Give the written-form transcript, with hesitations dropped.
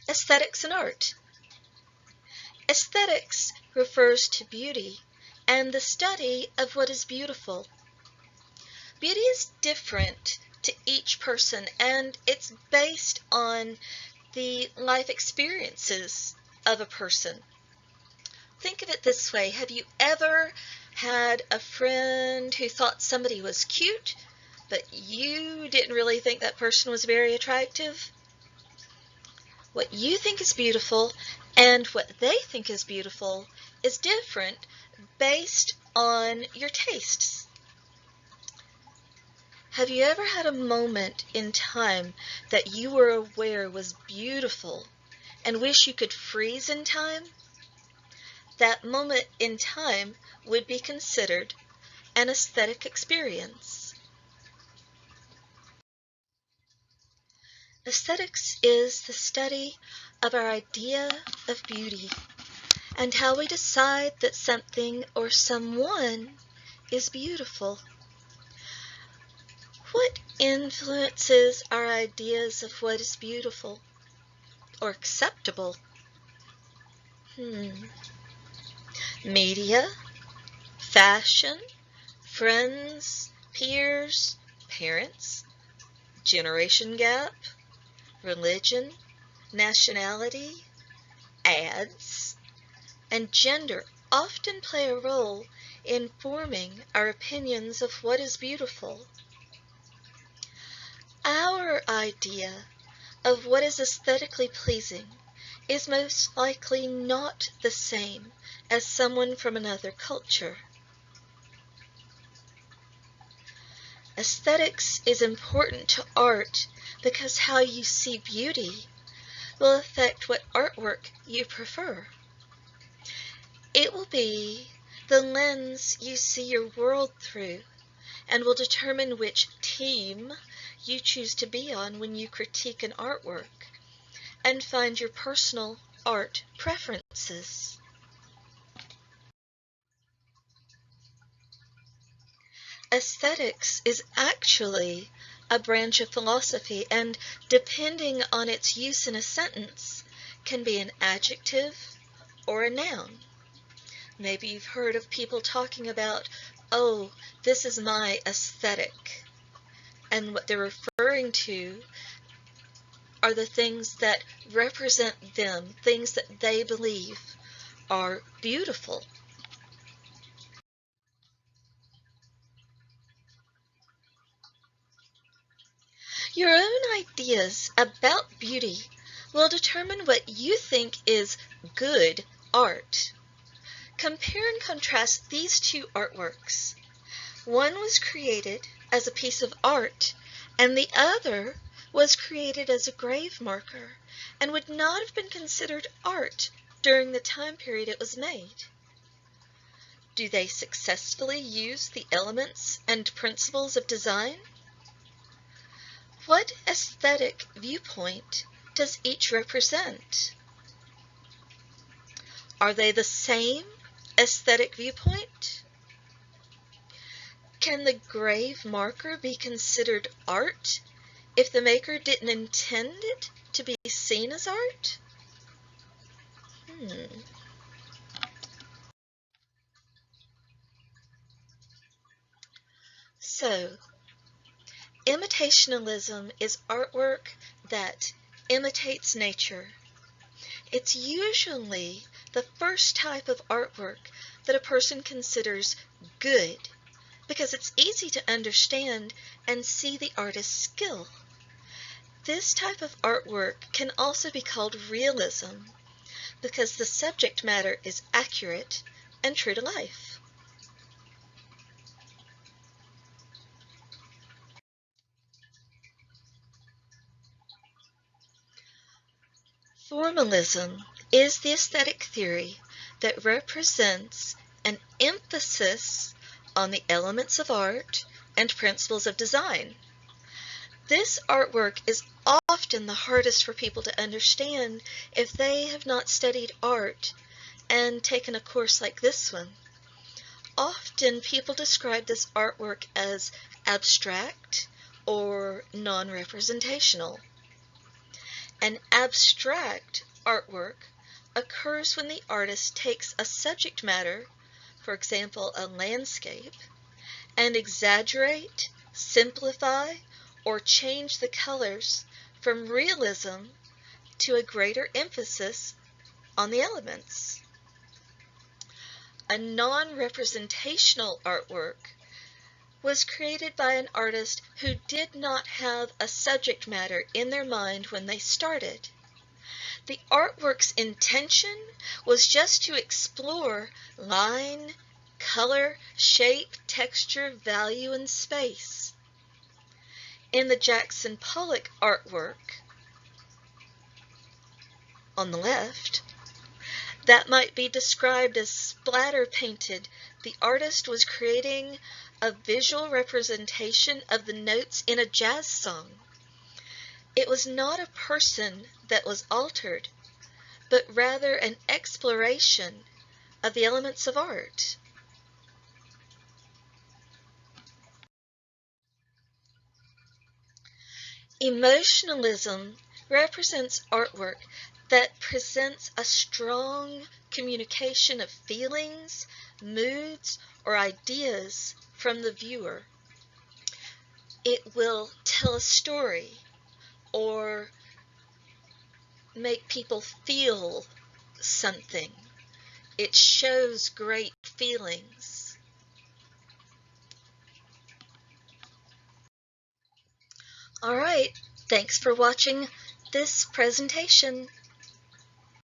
Aesthetics and art. Aesthetics refers to beauty and the study of what is beautiful. Beauty is different to each person, and it's based on the life experiences of a person. Think of it this way. Have you ever had a friend who thought somebody was cute, but you didn't really think that person was very attractive? What you think is beautiful and what they think is beautiful is different based on your tastes. Have you ever had a moment in time that you were aware was beautiful and wish you could freeze in time? That moment in time would be considered an aesthetic experience. Aesthetics is the study of our idea of beauty and how we decide that something or someone is beautiful. What influences our ideas of what is beautiful or acceptable? Media, fashion, friends, peers, parents, generation gap, religion, nationality, ads, and gender often play a role in forming our opinions of what is beautiful. Our idea of what is aesthetically pleasing is most likely not the same as someone from another culture. Aesthetics is important to art because how you see beauty will affect what artwork you prefer. It will be the lens you see your world through and will determine which team you choose to be on when you critique an artwork and find your personal art preferences. Aesthetics is actually a branch of philosophy, and depending on its use in a sentence, can be an adjective or a noun. Maybe you've heard of people talking about, oh, this is my aesthetic. And what they're referring to are the things that represent them, things that they believe are beautiful. Your own ideas about beauty will determine what you think is good art. Compare and contrast these two artworks. One was created as a piece of art, and the other was created as a grave marker and would not have been considered art during the time period it was made. Do they successfully use the elements and principles of design? What aesthetic viewpoint does each represent? Are they the same aesthetic viewpoint? Can the grave marker be considered art if the maker didn't intend it to be seen as art? So, imitationalism is artwork that imitates nature. It's usually the first type of artwork that a person considers good because it's easy to understand and see the artist's skill. This type of artwork can also be called realism because the subject matter is accurate and true to life. Formalism is the aesthetic theory that represents an emphasis on the elements of art and principles of design. This artwork is often the hardest for people to understand if they have not studied art and taken a course like this one. Often people describe this artwork as abstract or non-representational. An abstract artwork occurs when the artist takes a subject matter, for example, a landscape, and exaggerate, simplify, or change the colors from realism to a greater emphasis on the elements. A non-representational artwork was created by an artist who did not have a subject matter in their mind when they started. The artwork's intention was just to explore line, color, shape, texture, value, and space. In the Jackson Pollock artwork on the left, that might be described as splatter painted. The artist was creating a visual representation of the notes in a jazz song. It was not a person that was altered, but rather an exploration of the elements of art. Emotionalism represents artwork that presents a strong communication of feelings, moods, or ideas from the viewer. It will tell a story or make people feel something. It shows great feelings. All right, thanks for watching this presentation.